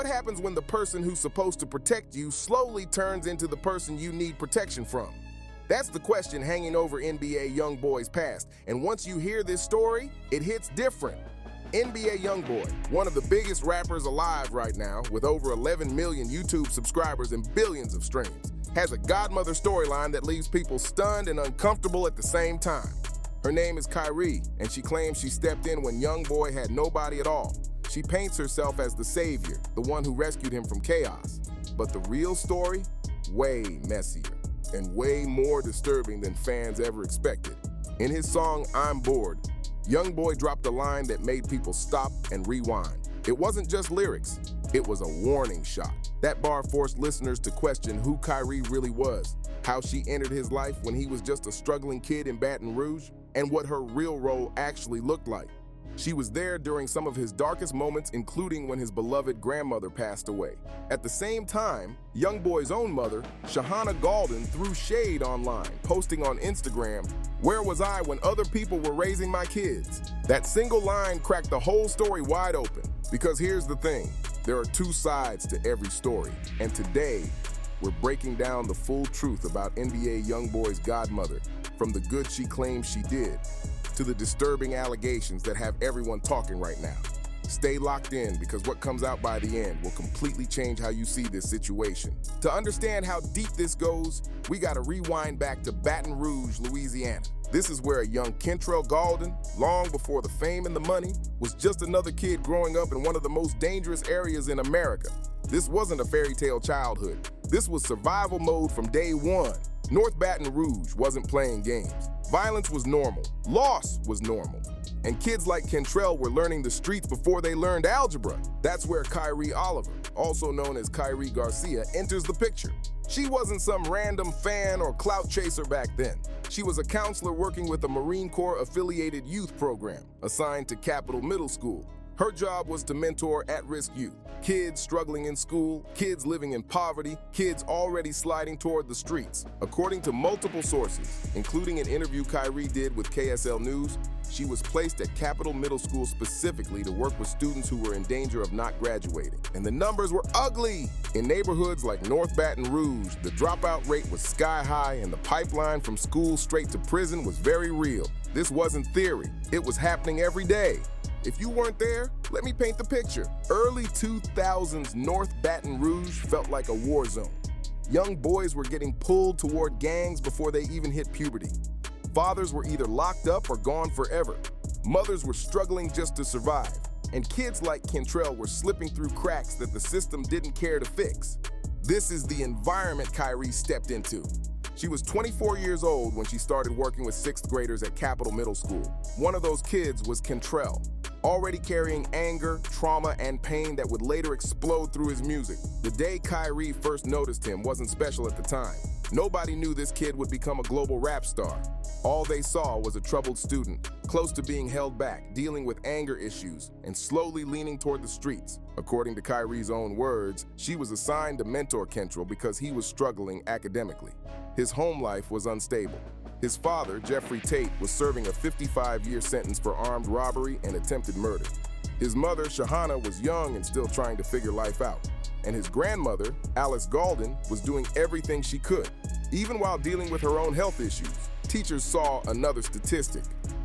What happens when the person who's supposed to protect you slowly turns into the person you need protection from? That's the question hanging over NBA YoungBoy's past, and once you hear this story, it hits different. NBA YoungBoy, one of the biggest rappers alive right now, with over 11 million YouTube subscribers and billions of streams, has a Godmother storyline that leaves people stunned and uncomfortable at the same time. Her name is Kyrie, and she claims she stepped in when YoungBoy had nobody at all. She paints herself as the savior, the one who rescued him from chaos. But the real story? Way messier and way more disturbing than fans ever expected. In his song, I'm Bored, YoungBoy dropped a line that made people stop and rewind. It wasn't just lyrics, it was a warning shot. That bar forced listeners to question who Kyrie really was, how she entered his life when he was just a struggling kid in Baton Rouge, and what her real role actually looked like. She was there during some of his darkest moments, including when his beloved grandmother passed away. At the same time, YoungBoy's own mother, Shahana Golden, threw shade online, posting on Instagram, "Where was I when other people were raising my kids?" That single line cracked the whole story wide open. Because here's the thing, there are two sides to every story. And today, we're breaking down the full truth about NBA YoungBoy's godmother, from the good she claims she did, to the disturbing allegations that have everyone talking right now. Stay locked in, because what comes out by the end will completely change how you see this situation. To understand how deep this goes, we gotta rewind back to Baton Rouge, Louisiana. This is where a young Kentrell Gaulden, long before the fame and the money, was just another kid growing up in one of the most dangerous areas in America. This wasn't a fairy tale childhood. This was survival mode from day one. North Baton Rouge wasn't playing games. Violence was normal. Loss was normal. And kids like Kentrell were learning the streets before they learned algebra. That's where Kyrie Oliver, also known as Kyrie Garcia, enters the picture. She wasn't some random fan or clout chaser back then. She was a counselor working with a Marine Corps-affiliated youth program assigned to Capitol Middle School. Her job was to mentor at-risk youth, kids struggling in school, kids living in poverty, kids already sliding toward the streets. According to multiple sources, including an interview Kyrie did with KSL News, she was placed at Capitol Middle School specifically to work with students who were in danger of not graduating. And the numbers were ugly! In neighborhoods like North Baton Rouge, the dropout rate was sky high and the pipeline from school straight to prison was very real. This wasn't theory, it was happening every day. If you weren't there, let me paint the picture. Early 2000s North Baton Rouge felt like a war zone. Young boys were getting pulled toward gangs before they even hit puberty. Fathers were either locked up or gone forever. Mothers were struggling just to survive. And kids like Kentrell were slipping through cracks that the system didn't care to fix. This is the environment Kyrie stepped into. She was 24 years old when she started working with 6th graders at Capitol Middle School. One of those kids was Kentrell, already carrying anger, trauma, and pain that would later explode through his music. The day Kyrie first noticed him wasn't special at the time. Nobody knew this kid would become a global rap star. All they saw was a troubled student, close to being held back, dealing with anger issues, and slowly leaning toward the streets. According to Kyrie's own words, she was assigned to mentor Kentrell because he was struggling academically. His home life was unstable. His father, Jeffrey Tate, was serving a 55-year sentence for armed robbery and attempted murder. His mother, Shahana, was young and still trying to figure life out. And his grandmother, Alice Gaulden, was doing everything she could. Even while dealing with her own health issues, teachers saw another statistic,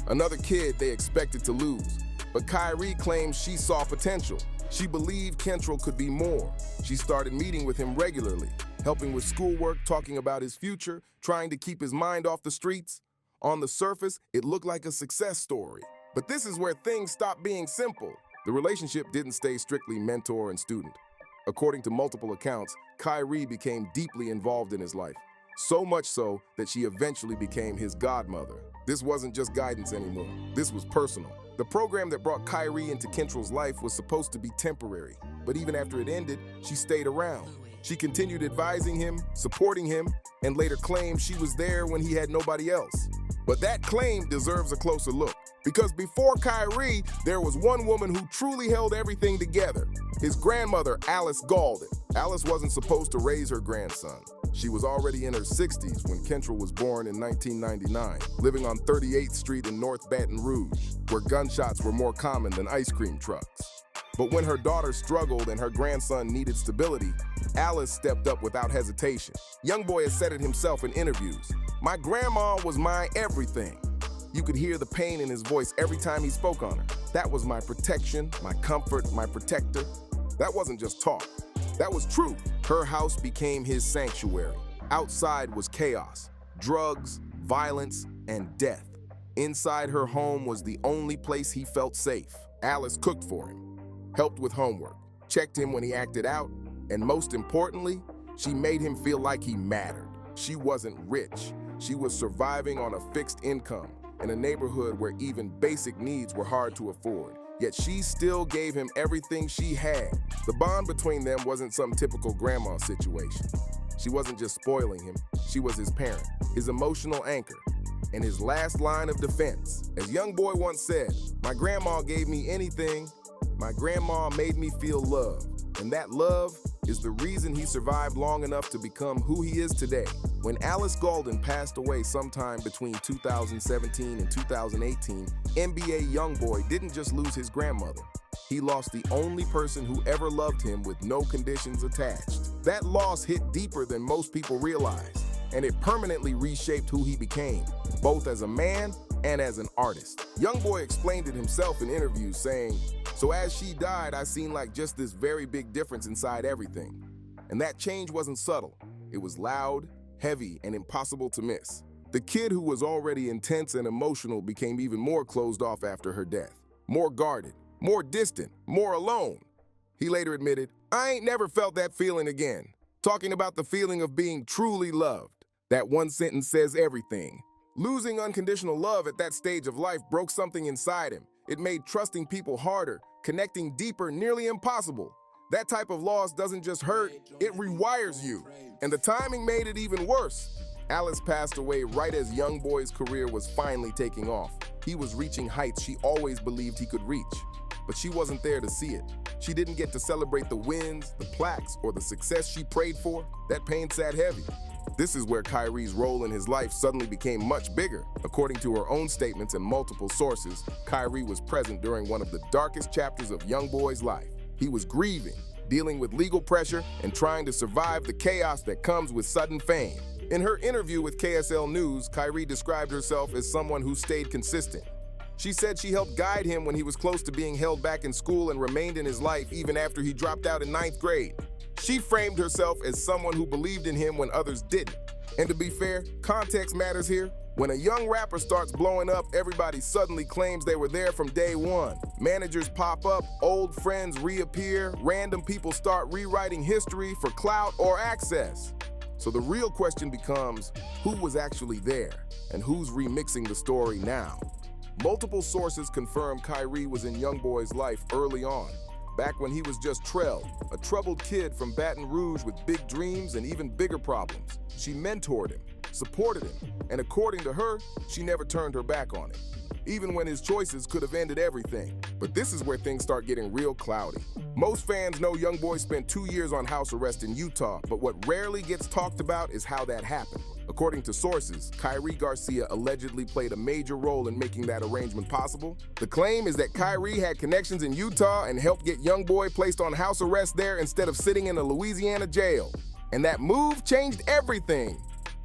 another kid they expected to lose. But Kyrie claims she saw potential. She believed Kentrell could be more. She started meeting with him regularly, helping with schoolwork, talking about his future, trying to keep his mind off the streets. On the surface, it looked like a success story. But this is where things stopped being simple. The relationship didn't stay strictly mentor and student. According to multiple accounts, Kyrie became deeply involved in his life. So much so that she eventually became his godmother. This wasn't just guidance anymore. This was personal. The program that brought Kyrie into Kentrell's life was supposed to be temporary, but even after it ended, she stayed around. She continued advising him, supporting him, and later claimed she was there when he had nobody else. But that claim deserves a closer look, because before Kyrie, there was one woman who truly held everything together, his grandmother, Alice Gaulden. Alice wasn't supposed to raise her grandson. She was already in her 60s when Kentrell was born in 1999, living on 38th Street in North Baton Rouge, where gunshots were more common than ice cream trucks. But when her daughter struggled and her grandson needed stability, Alice stepped up without hesitation. YoungBoy has said it himself in interviews. "My grandma was my everything." You could hear the pain in his voice every time he spoke on her. "That was my protection, my comfort, my protector." That wasn't just talk. That was truth. Her house became his sanctuary. Outside was chaos, drugs, violence, and death. Inside her home was the only place he felt safe. Alice cooked for him, helped with homework, checked him when he acted out, and most importantly, she made him feel like he mattered. She wasn't rich. She was surviving on a fixed income in a neighborhood where even basic needs were hard to afford. Yet she still gave him everything she had. The bond between them wasn't some typical grandma situation. She wasn't just spoiling him, she was his parent, his emotional anchor, and his last line of defense. As YoungBoy once said, "My grandma gave me anything. My grandma made me feel loved." And that love is the reason he survived long enough to become who he is today. When Alice Golden passed away sometime between 2017 and 2018, NBA YoungBoy didn't just lose his grandmother. He lost the only person who ever loved him with no conditions attached. That loss hit deeper than most people realize, and it permanently reshaped who he became, both as a man and as an artist. YoungBoy explained it himself in interviews, saying, "So as she died, I seen like just this very big difference inside everything. And that change wasn't subtle. It was loud, heavy, and impossible to miss." The kid who was already intense and emotional became even more closed off after her death, more guarded, more distant, more alone. He later admitted, "I ain't never felt that feeling again," talking about the feeling of being truly loved. That one sentence says everything. Losing unconditional love at that stage of life broke something inside him. It made trusting people harder, connecting deeper nearly impossible. That type of loss doesn't just hurt, it rewires you. And the timing made it even worse. Alice passed away right as YoungBoy's career was finally taking off. He was reaching heights she always believed he could reach. But she wasn't there to see it. She didn't get to celebrate the wins, the plaques, or the success she prayed for. That pain sat heavy. This is where Kyrie's role in his life suddenly became much bigger. According to her own statements and multiple sources, Kyrie was present during one of the darkest chapters of YoungBoy's life. He was grieving, dealing with legal pressure, and trying to survive the chaos that comes with sudden fame. In her interview with KSL News, Kyrie described herself as someone who stayed consistent. She said she helped guide him when he was close to being held back in school and remained in his life even after he dropped out in 9th grade. She framed herself as someone who believed in him when others didn't. And to be fair, context matters here. When a young rapper starts blowing up, everybody suddenly claims they were there from day one. Managers pop up, old friends reappear, random people start rewriting history for clout or access. So the real question becomes, who was actually there and who's remixing the story now? Multiple sources confirm Kyrie was in YoungBoy's life early on, back when he was just Trell, a troubled kid from Baton Rouge with big dreams and even bigger problems. She mentored him, supported him, and according to her, she never turned her back on him, even when his choices could have ended everything. But this is where things start getting real cloudy. Most fans know YoungBoy spent 2 years on house arrest in Utah, but what rarely gets talked about is how that happened. According to sources, Kyrie Garcia allegedly played a major role in making that arrangement possible. The claim is that Kyrie had connections in Utah and helped get YoungBoy placed on house arrest there instead of sitting in a Louisiana jail. And that move changed everything.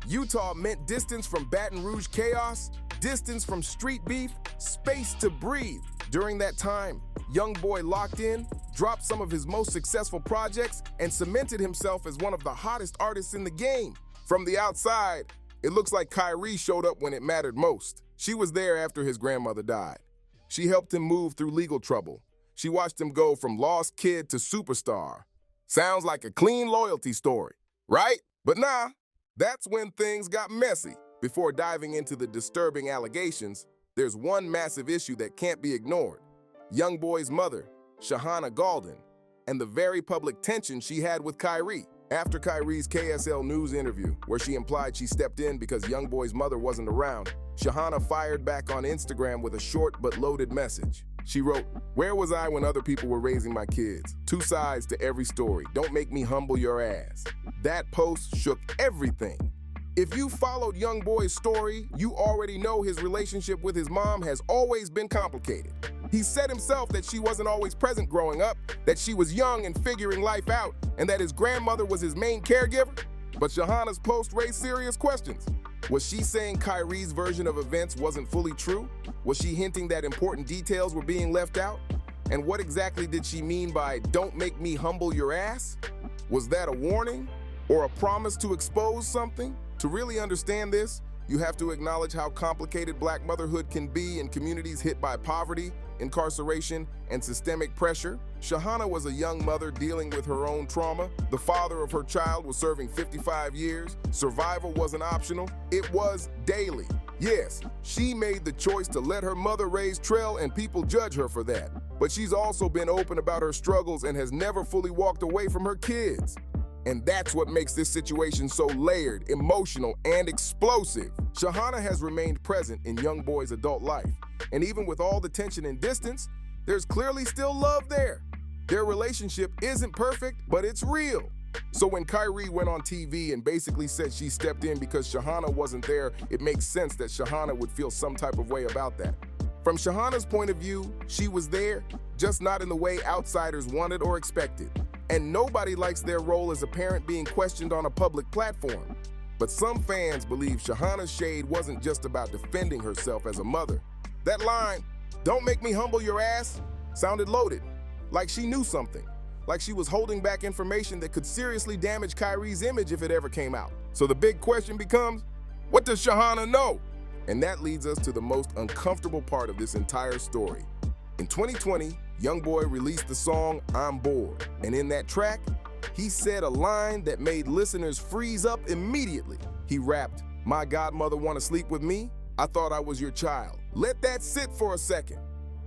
Utah meant distance from Baton Rouge chaos, distance from street beef, space to breathe. During that time, YoungBoy locked in, dropped some of his most successful projects, and cemented himself as one of the hottest artists in the game. From the outside, it looks like Kyrie showed up when it mattered most. She was there after his grandmother died. She helped him move through legal trouble. She watched him go from lost kid to superstar. Sounds like a clean loyalty story, right? But nah, that's when things got messy. Before diving into the disturbing allegations, there's one massive issue that can't be ignored. YoungBoy's mother, Shahana Golden, and the very public tension she had with Kyrie. After Kyrie's KSL News interview, where she implied she stepped in because YoungBoy's mother wasn't around, Shahana fired back on Instagram with a short but loaded message. She wrote, "Where was I when other people were raising my kids? Two sides to every story. Don't make me humble your ass." That post shook everything. If you followed YoungBoy's story, you already know his relationship with his mom has always been complicated. He said himself that she wasn't always present growing up, that she was young and figuring life out, and that his grandmother was his main caregiver. But Shahana's post raised serious questions. Was she saying Kyrie's version of events wasn't fully true? Was she hinting that important details were being left out? And what exactly did she mean by "don't make me humble your ass"? Was that a warning or a promise to expose something? To really understand this, you have to acknowledge how complicated Black motherhood can be in communities hit by poverty, incarceration, and systemic pressure. Shahana was a young mother dealing with her own trauma. The father of her child was serving 55 years. Survival wasn't optional, it was daily. Yes, she made the choice to let her mother raise Trell, and people judge her for that. But she's also been open about her struggles and has never fully walked away from her kids. And that's what makes this situation so layered, emotional, and explosive. Shahana has remained present in YoungBoy's adult life. And even with all the tension and distance, there's clearly still love there. Their relationship isn't perfect, but it's real. So when Kyrie went on TV and basically said she stepped in because Shahana wasn't there, it makes sense that Shahana would feel some type of way about that. From Shahana's point of view, she was there, just not in the way outsiders wanted or expected. And nobody likes their role as a parent being questioned on a public platform. But some fans believe Shahana's shade wasn't just about defending herself as a mother. That line, "don't make me humble your ass," sounded loaded, like she knew something, like she was holding back information that could seriously damage Kyrie's image if it ever came out. So the big question becomes, what does Shahana know? And that leads us to the most uncomfortable part of this entire story. In 2020, YoungBoy released the song "I'm Bored," and in that track, he said a line that made listeners freeze up immediately. He rapped, "My godmother wanna sleep with me? I thought I was your child." Let that sit for a second.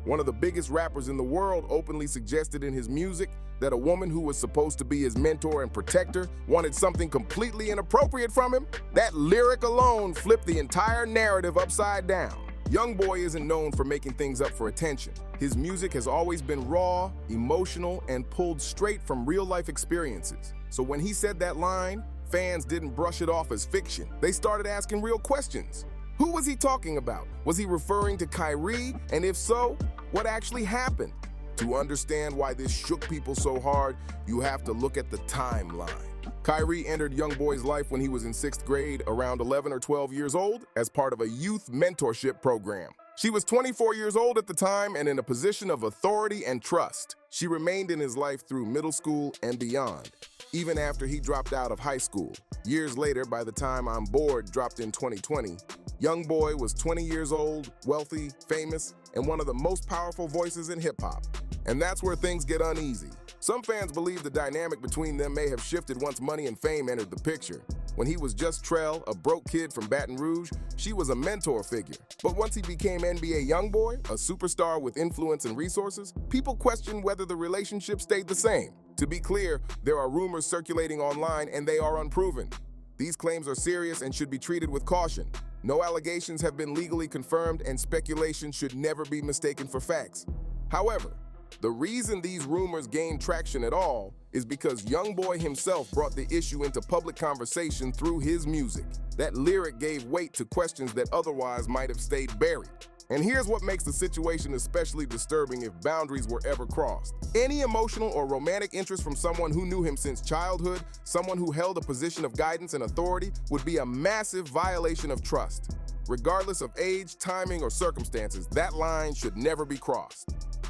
One of the biggest rappers in the world openly suggested in his music that a woman who was supposed to be his mentor and protector wanted something completely inappropriate from him. That lyric alone flipped the entire narrative upside down. YoungBoy isn't known for making things up for attention. His music has always been raw, emotional, and pulled straight from real-life experiences. So when he said that line, fans didn't brush it off as fiction. They started asking real questions. Who was he talking about? Was he referring to Kyrie? And if so, what actually happened? To understand why this shook people so hard, you have to look at the timeline. Kyrie entered YoungBoy's life when he was in 6th grade, around 11 or 12 years old, as part of a youth mentorship program. She was 24 years old at the time and in a position of authority and trust. She remained in his life through middle school and beyond, even after he dropped out of high school. Years later, by the time "I'm Bored" dropped in 2020, YoungBoy was 20 years old, wealthy, famous, and one of the most powerful voices in hip-hop. And that's where things get uneasy. Some fans believe the dynamic between them may have shifted once money and fame entered the picture. When he was just Trell, a broke kid from Baton Rouge, she was a mentor figure. But once he became NBA YoungBoy, a superstar with influence and resources, people questioned whether the relationship stayed the same. To be clear, there are rumors circulating online and they are unproven. These claims are serious and should be treated with caution. No allegations have been legally confirmed, and speculation should never be mistaken for facts. However, the reason these rumors gained traction at all is because YoungBoy himself brought the issue into public conversation through his music. That lyric gave weight to questions that otherwise might have stayed buried. And here's what makes the situation especially disturbing if boundaries were ever crossed. Any emotional or romantic interest from someone who knew him since childhood, someone who held a position of guidance and authority, would be a massive violation of trust. Regardless of age, timing, or circumstances, that line should never be crossed.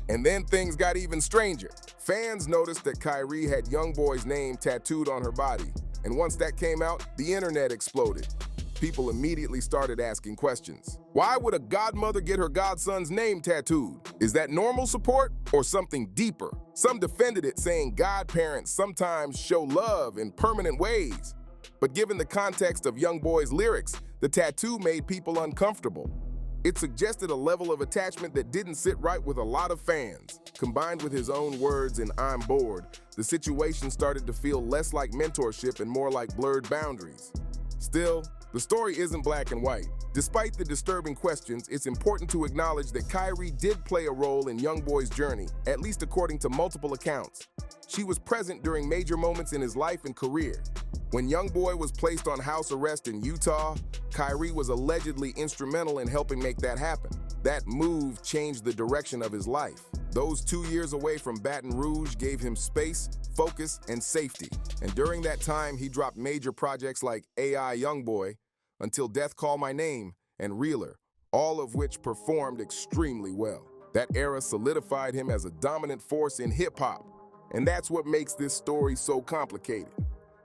And then things got even stranger. Fans noticed that Kyrie had YoungBoy's name tattooed on her body. And once that came out, the internet exploded. People immediately started asking questions. Why would a godmother get her godson's name tattooed? Is that normal support or something deeper? Some defended it, saying godparents sometimes show love in permanent ways. But given the context of YoungBoy's lyrics, the tattoo made people uncomfortable. It suggested a level of attachment that didn't sit right with a lot of fans. Combined with his own words in "I'm Bored," the situation started to feel less like mentorship and more like blurred boundaries. Still, the story isn't black and white. Despite the disturbing questions, it's important to acknowledge that Kyrie did play a role in YoungBoy's journey, at least according to multiple accounts. She was present during major moments in his life and career. When YoungBoy was placed on house arrest in Utah, Kyrie was allegedly instrumental in helping make that happen. That move changed the direction of his life. Those 2 years away from Baton Rouge gave him space, focus, and safety. And during that time, he dropped major projects like AI YoungBoy, Until Death Call My Name, and Reeler, all of which performed extremely well. That era solidified him as a dominant force in hip-hop. And that's what makes this story so complicated.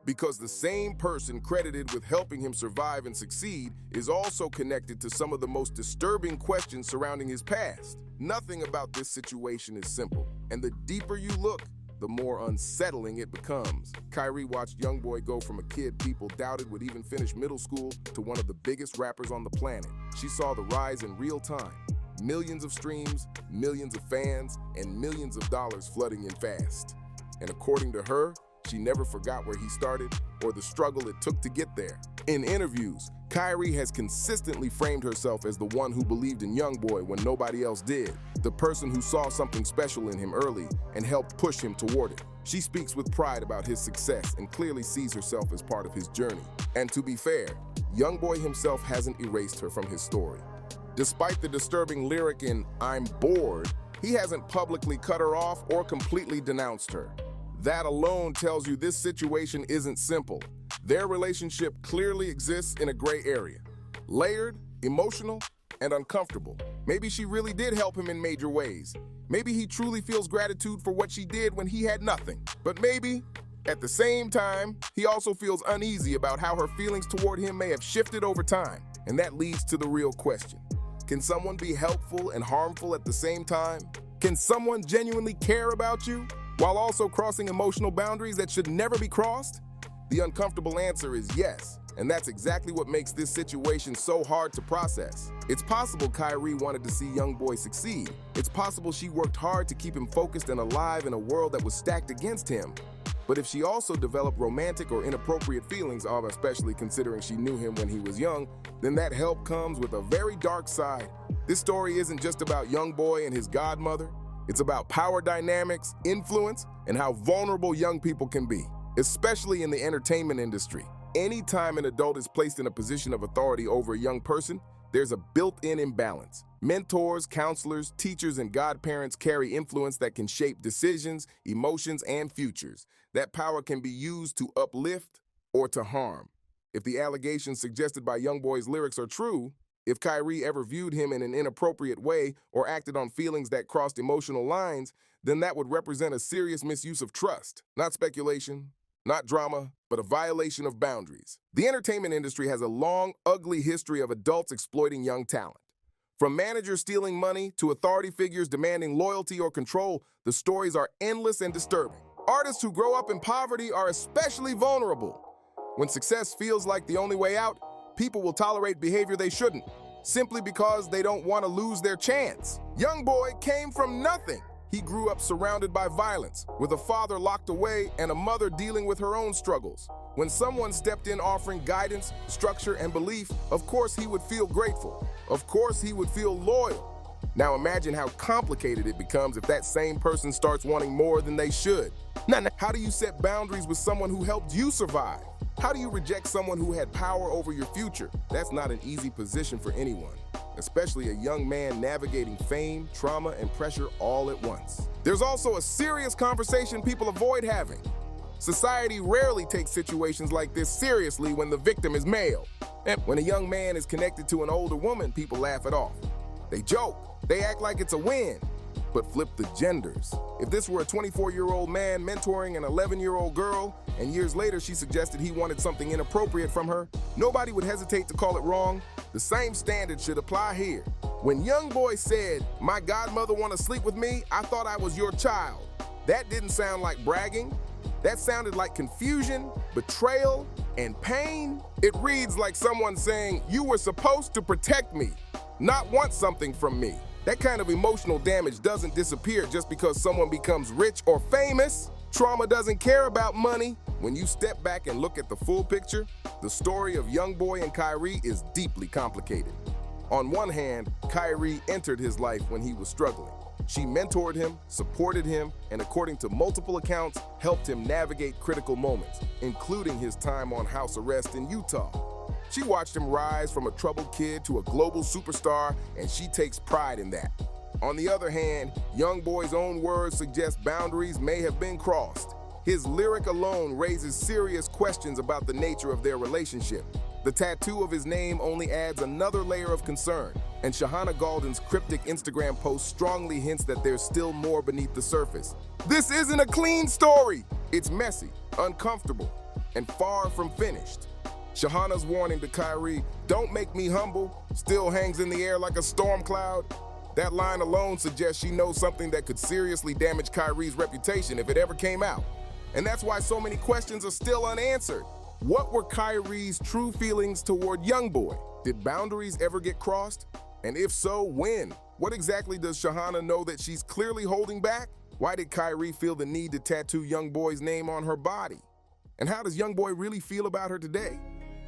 Because the same person credited with helping him survive and succeed is also connected to some of the most disturbing questions surrounding his past. Nothing about this situation is simple, and the deeper you look, the more unsettling it becomes. Kyrie watched YoungBoy go from a kid people doubted would even finish middle school to one of the biggest rappers on the planet. She saw the rise in real time. Millions of streams, millions of fans, and millions of dollars flooding in fast. And according to her, she never forgot where he started or the struggle it took to get there. In interviews, Kyrie has consistently framed herself as the one who believed in YoungBoy when nobody else did, the person who saw something special in him early and helped push him toward it. She speaks with pride about his success and clearly sees herself as part of his journey. And to be fair, YoungBoy himself hasn't erased her from his story. Despite the disturbing lyric in I'm Bored, he hasn't publicly cut her off or completely denounced her. That alone tells you this situation isn't simple. Their relationship clearly exists in a gray area. Layered, emotional, and uncomfortable. Maybe she really did help him in major ways. Maybe he truly feels gratitude for what she did when he had nothing. But maybe, at the same time, he also feels uneasy about how her feelings toward him may have shifted over time. And that leads to the real question. Can someone be helpful and harmful at the same time? Can someone genuinely care about you while also crossing emotional boundaries that should never be crossed? The uncomfortable answer is yes, and that's exactly what makes this situation so hard to process. It's possible Kyrie wanted to see YoungBoy succeed. It's possible she worked hard to keep him focused and alive in a world that was stacked against him. But if she also developed romantic or inappropriate feelings, especially considering she knew him when he was young, then that help comes with a very dark side. This story isn't just about YoungBoy and his godmother. It's about power dynamics, influence, and how vulnerable young people can be, especially in the entertainment industry. Anytime an adult is placed in a position of authority over a young person, there's a built-in imbalance. Mentors, counselors, teachers, and godparents carry influence that can shape decisions, emotions, and futures. That power can be used to uplift or to harm. If the allegations suggested by YoungBoy's lyrics are true, if Kyrie ever viewed him in an inappropriate way or acted on feelings that crossed emotional lines, then that would represent a serious misuse of trust. Not speculation, not drama, but a violation of boundaries. The entertainment industry has a long, ugly history of adults exploiting young talent. From managers stealing money to authority figures demanding loyalty or control, the stories are endless and disturbing. Artists who grow up in poverty are especially vulnerable. When success feels like the only way out, people will tolerate behavior they shouldn't, simply because they don't want to lose their chance. YoungBoy came from nothing. He grew up surrounded by violence, with a father locked away and a mother dealing with her own struggles. When someone stepped in offering guidance, structure, and belief, of course he would feel grateful. Of course he would feel loyal. Now imagine how complicated it becomes if that same person starts wanting more than they should. How do you set boundaries with someone who helped you survive? How do you reject someone who had power over your future? That's not an easy position for anyone, especially a young man navigating fame, trauma, and pressure all at once. There's also a serious conversation people avoid having. Society rarely takes situations like this seriously when the victim is male. And when a young man is connected to an older woman, people laugh it off. They joke, they act like it's a win. But flip the genders. If this were a 24-year-old man mentoring an 11-year-old girl, and years later she suggested he wanted something inappropriate from her, nobody would hesitate to call it wrong. The same standard should apply here. When YoungBoy said, "My godmother wanna sleep with me, I thought I was your child," that didn't sound like bragging. That sounded like confusion, betrayal, and pain. It reads like someone saying, "You were supposed to protect me, not want something from me." That kind of emotional damage doesn't disappear just because someone becomes rich or famous. Trauma doesn't care about money. When you step back and look at the full picture, the story of YoungBoy and Kyrie is deeply complicated. On one hand, Kyrie entered his life when he was struggling. She mentored him, supported him, and according to multiple accounts, helped him navigate critical moments, including his time on house arrest in Utah. She watched him rise from a troubled kid to a global superstar, and she takes pride in that. On the other hand, YoungBoy's own words suggest boundaries may have been crossed. His lyric alone raises serious questions about the nature of their relationship. The tattoo of his name only adds another layer of concern, and Shahana Galden's cryptic Instagram post strongly hints that there's still more beneath the surface. This isn't a clean story. It's messy, uncomfortable, and far from finished. Shahana's warning to Kyrie, "Don't make me humble," still hangs in the air like a storm cloud. That line alone suggests she knows something that could seriously damage Kyrie's reputation if it ever came out. And that's why so many questions are still unanswered. What were Kyrie's true feelings toward YoungBoy? Did boundaries ever get crossed? And if so, when? What exactly does Shahana know that she's clearly holding back? Why did Kyrie feel the need to tattoo YoungBoy's name on her body? And how does YoungBoy really feel about her today?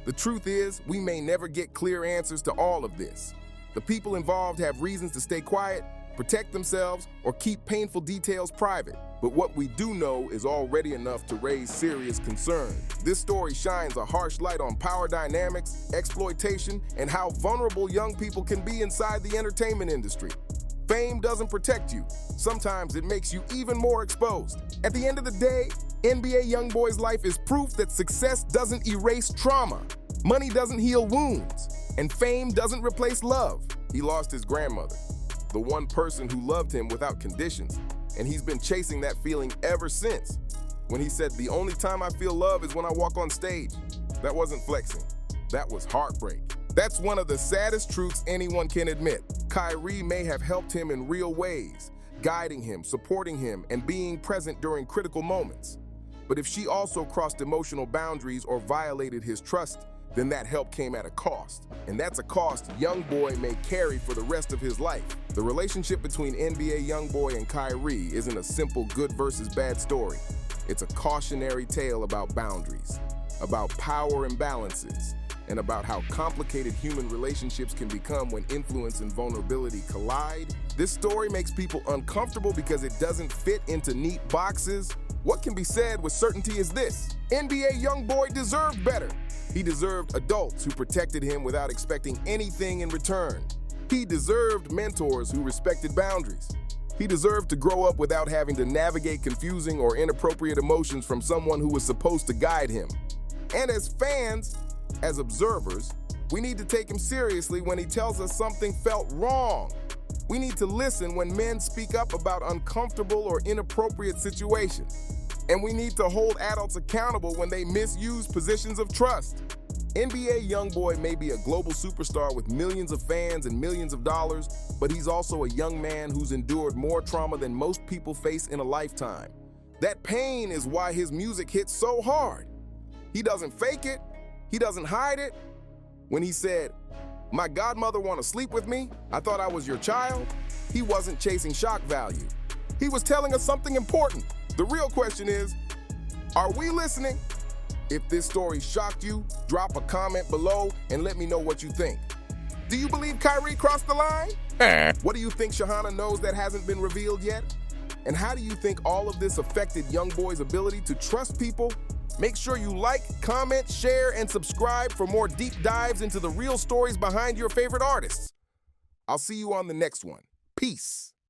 The truth is, we may never get clear answers to all of this. The people involved have reasons to stay quiet, protect themselves, or keep painful details private. But what we do know is already enough to raise serious concern. This story shines a harsh light on power dynamics, exploitation, and how vulnerable young people can be inside the entertainment industry. Fame doesn't protect you. Sometimes it makes you even more exposed. At the end of the day, NBA YoungBoy's life is proof that success doesn't erase trauma, money doesn't heal wounds, and fame doesn't replace love. He lost his grandmother, the one person who loved him without conditions, and he's been chasing that feeling ever since. When he said, "The only time I feel love is when I walk on stage," that wasn't flexing, that was heartbreak. That's one of the saddest truths anyone can admit. Kyrie may have helped him in real ways, guiding him, supporting him, and being present during critical moments. But if she also crossed emotional boundaries or violated his trust, then that help came at a cost. And that's a cost YoungBoy may carry for the rest of his life. The relationship between NBA YoungBoy and Kyrie isn't a simple good versus bad story. It's a cautionary tale about boundaries, about power imbalances, and about how complicated human relationships can become when influence and vulnerability collide. This story makes people uncomfortable because it doesn't fit into neat boxes. What can be said with certainty is this: NBA YoungBoy deserved better. He deserved adults who protected him without expecting anything in return. He deserved mentors who respected boundaries. He deserved to grow up without having to navigate confusing or inappropriate emotions from someone who was supposed to guide him. And as fans, as observers, we need to take him seriously when he tells us something felt wrong. We need to listen when men speak up about uncomfortable or inappropriate situations. And we need to hold adults accountable when they misuse positions of trust. NBA YoungBoy may be a global superstar with millions of fans and millions of dollars, but he's also a young man who's endured more trauma than most people face in a lifetime. That pain is why his music hits so hard. He doesn't fake it. He doesn't hide it. When he said, "My godmother want to sleep with me? I thought I was your child," he wasn't chasing shock value. He was telling us something important. The real question is, are we listening? If this story shocked you, drop a comment below and let me know what you think. Do you believe Kyrie crossed the line? What do you think Shahana knows that hasn't been revealed yet? And how do you think all of this affected YoungBoy's ability to trust people? Make sure you like, comment, share, and subscribe for more deep dives into the real stories behind your favorite artists. I'll see you on the next one. Peace.